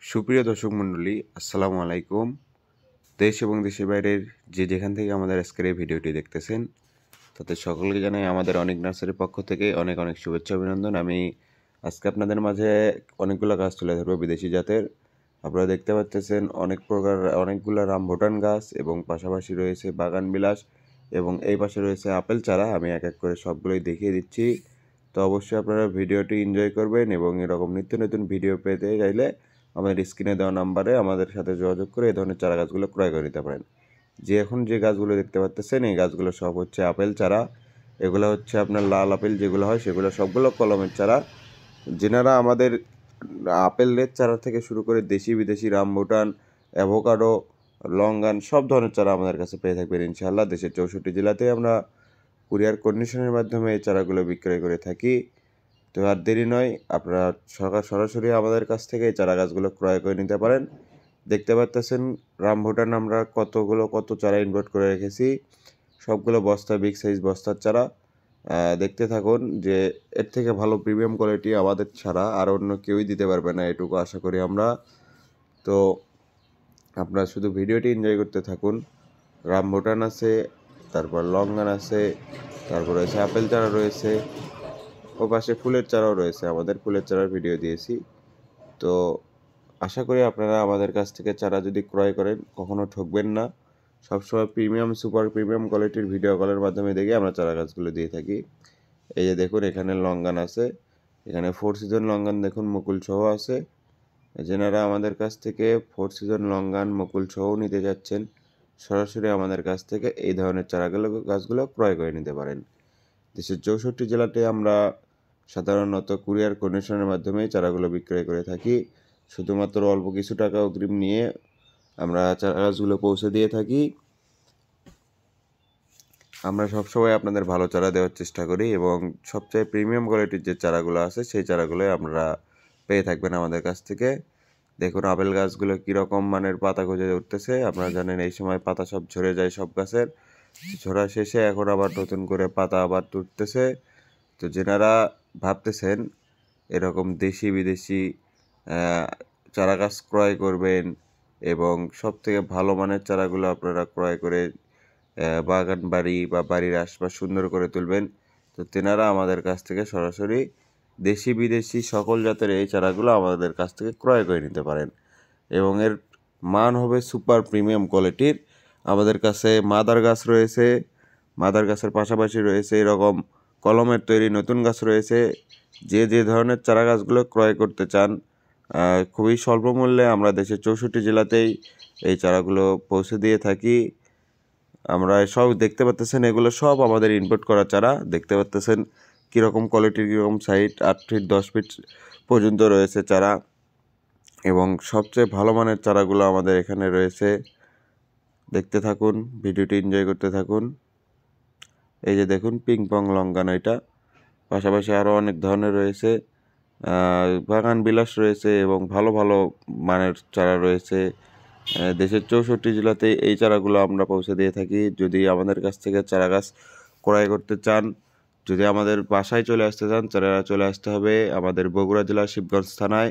সুপ্রিয় দর্শক মণ্ডলী, আসসালামু আলাইকুম। দেশ এবং দেশের বাইরের যে যেখান থেকে আমাদের আজকের এই ভিডিওটি দেখতেছেন, তাদের সকলকে জানাই আমাদের অনেক নার্সারির পক্ষ থেকে অনেক অনেক শুভেচ্ছা অভিনন্দন। আমি আজকে আপনাদের মাঝে অনেকগুলো গাছ তুলে ধরবো বিদেশি জাতের। আপনারা দেখতে পাচ্ছেন অনেক প্রকার অনেকগুলো রামভুটান গাছ এবং পাশাপাশি রয়েছে বাগান বিলাস এবং এই পাশে রয়েছে আপেল চারা। আমি এক এক করে সবগুলোই দেখিয়ে দিচ্ছি। তো অবশ্যই আপনারা ভিডিওটি এনজয় করবেন এবং এরকম নিত্য নতুন ভিডিও পেতে চাইলে আমাদের স্ক্রিনে দেওয়া নাম্বারে আমাদের সাথে যোগাযোগ করে এই ধরনের চারা গাছগুলো ক্রয় করে নিতে পারেন। এখন যে গাছগুলো দেখতে পাচ্ছেন এই গাছগুলো সব হচ্ছে আপেল চারা। এগুলো হচ্ছে আপনার লাল আপেল যেগুলো হয় সেগুলো সবগুলো কলমের চারা। যেনারা আমাদের আপেলের চারা থেকে শুরু করে দেশি বিদেশি রামবুটান, অ্যাভোকাডো, লঙ্গান সব ধরনের চারা আমাদের কাছে পেয়ে থাকবেন ইনশাআল্লাহ। দেশের 64 জেলাতে আমরা কুরিয়ার কন্ডিশনের মাধ্যমে এই চারাগুলো বিক্রয় করে থাকি। তো আর দেরি নয়, আপনারা সরাসরি আমাদের কাছ থেকে এই চারা গাছগুলো ক্রয় করে নিতে পারেন। দেখতে পাচ্ছেন রামভুটান আমরা কত চারা ইনভোট করে রেখেছি, সবগুলো বস্তা বিগ সাইজ বস্তার চারা। দেখতে থাকুন যে এর থেকে ভালো প্রিমিয়াম কোয়ালিটি আমাদের ছাড়া আর অন্য কেউই দিতে পারবে না, এটুকু আশা করি আমরা। তো আপনারা শুধু ভিডিওটি এনজয় করতে থাকুন। রামভুটান আছে, তারপর লঙ্গান আছে, তারপর রয়েছে আপেল চারা রয়েছে, ও পাশে ফুলের চারাও রয়েছে। আমাদের ফুলের চারার ভিডিও দিয়েছি। তো আশা করি আপনারা আমাদের কাছ থেকে চারা যদি ক্রয় করেন কখনো ঠকবেন না। সবসময় প্রিমিয়াম সুপার প্রিমিয়াম কোয়ালিটির ভিডিও কলের মাধ্যমে দেখে আমরা চারা গাছগুলো দিয়ে থাকি। এই যে দেখুন এখানে লঙ্গান আছে, এখানে 4 সিজন লঙ্গান দেখুন মুকুল সহ আছে। যেনারা আমাদের কাছ থেকে 4 সিজন লঙ্গান মুকুল সহ নিতে যাচ্ছেন, সরাসরি আমাদের কাছ থেকে এই ধরনের গাছগুলো ক্রয় করে নিতে পারেন। দেশের 64 জেলাতে আমরা সাধারণত কুরিয়ার কন্ডিশনের মাধ্যমে চারাগুলো বিক্রয় করে থাকি। শুধুমাত্র অল্প কিছু টাকা অগ্রিম নিয়ে আমরা চারা গাছগুলো পৌঁছে দিয়ে থাকি। আমরা সবসময় আপনাদের ভালো চারা দেওয়ার চেষ্টা করি এবং সবচেয়ে প্রিমিয়াম কোয়ালিটির যে চারাগুলো আছে সেই চারাগুলোই আপনারা পেয়ে থাকবেন আমাদের কাছ থেকে। দেখুন আপেল গাছগুলো কীরকম মানের পাতা গজে উঠতেছে। আপনারা জানেন এই সময় পাতা সব ঝরে যায় সব গাছের, ঝরা শেষে এখন আবার নতুন করে পাতা আবার তুলতেছে। তো যেনারা ভাবতেছেন এরকম দেশি বিদেশি চারা গাছ ক্রয় করবেন এবং সবথেকে ভালো মানের চারাগুলো আপনারা ক্রয় করে বাগান বাড়ি বা বাড়ির আশপাশ সুন্দর করে তুলবেন, তো তেনারা আমাদের কাছ থেকে সরাসরি দেশি বিদেশি সকল জাতের এই চারাগুলো আমাদের কাছ থেকে ক্রয় করে নিতে পারেন এবং এর মান হবে সুপার প্রিমিয়াম কোয়ালিটির। আমাদের কাছে মাদার গাছ রয়েছে, মাদার গাছের পাশাপাশি রয়েছে এরকম কলমের তৈরি নতুন গাছ রয়েছে। যে যে ধরনের চারা গাছগুলো ক্রয় করতে চান খুবই স্বল্প মূল্যে আমরা দেশের 64 জেলাতেই এই চারাগুলো পৌঁছে দিয়ে থাকি। আমরা সব দেখতে পাচ্তেছেন এগুলো সব আমাদের ইনপুট করা চারা। দেখতে পাচ্তেছেন কীরকম কোয়ালিটির, কীরকম সাইজ, 8 ফিট 10 ফিট পর্যন্ত রয়েছে চারা এবং সবচেয়ে ভালো মানের চারাগুলো আমাদের এখানে রয়েছে। দেখতে থাকুন, ভিডিওটি এনজয় করতে থাকুন। এই যে দেখুন পিং পং লঙ্গান, এটা পাশাপাশি আরও অনেক ধরনের রয়েছে, বাগান বিলাস রয়েছে এবং ভালো ভালো মানের চারা রয়েছে। দেশের 64 জেলাতে এই চারাগুলো আমরা পৌঁছে দিয়ে থাকি। যদি আমাদের কাছ থেকে চারা গাছ ক্রয় করতে চান, যদি আমাদের বাসায় চলে আসতে চান, চারা চলে আসতে হবে আমাদের বগুড়া জেলার শিবগঞ্জ থানায়।